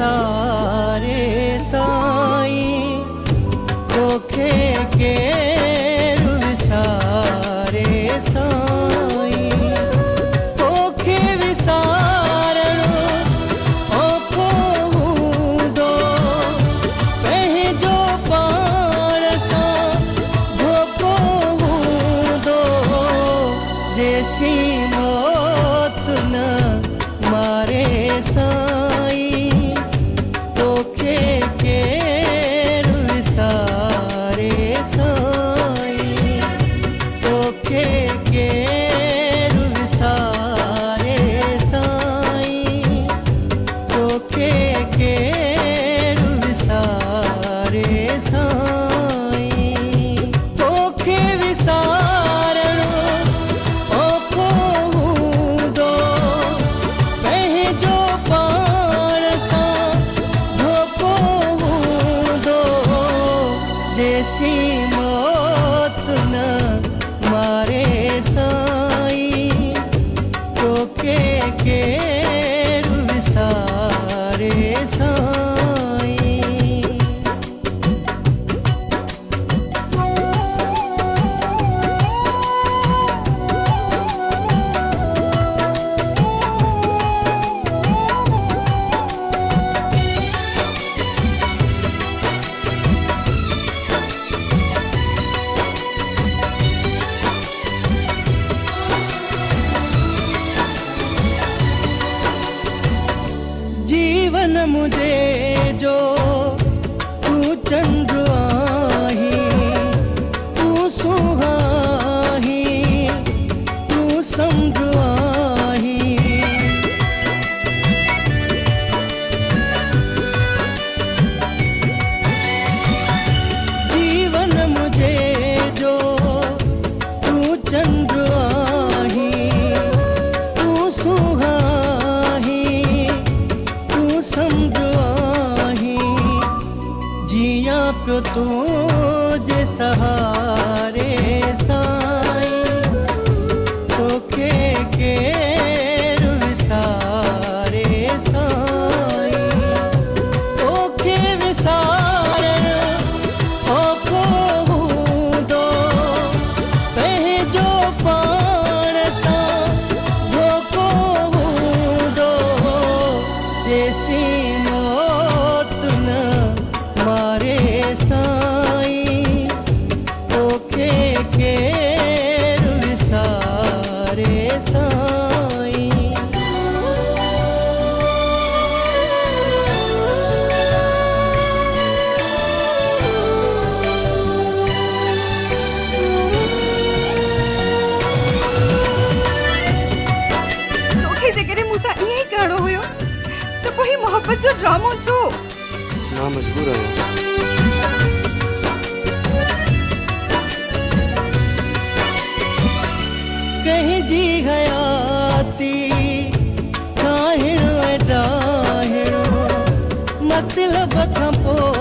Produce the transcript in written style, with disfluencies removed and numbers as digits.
विसारे साईं, तोखे केरु विसारे साईं, तोखे विसारणो औखो हूंदो, पंहिंजो पाण सां धोखो हूंदो, जेसी मौत न मारे साईं, तोखे केरु विसारे साईं, तोखे केरु विसारे साईं, तोखे केरु विसारे साईं, तोखे विसारणो औखो हूंदो, पंहिंजो पाण सां धोखो हूंदो, जेसी मौत न मारे साईं, तोखे केरु विसारे साईं। जीवन मुझे जो तू चंद्र आही, तू सुहाही, तू समुद्र आही, जीवन मुझे जो तू चंद्र आही, तू सुहाही, समुद्र आही, जिया पियो तुझे सहारे साईं, तोखे केरु विसारे साईं, तोखे विसारणो औखो हूंदो, पंहिंजो पाण सां धोखो हूंदो, जेसी मौत न मारे साईं, तोखे केरु विसारे साईं। तोखे जेकॾहिं मूंसां ईअं ई करिणो हुयो त पोइ ही मोहब्बत जो ड्रामो छो? मां मजबूर आहियां। कंहिंजी हयाती ठाहिणो ऐं डाहिणो, मतलब खां पोइ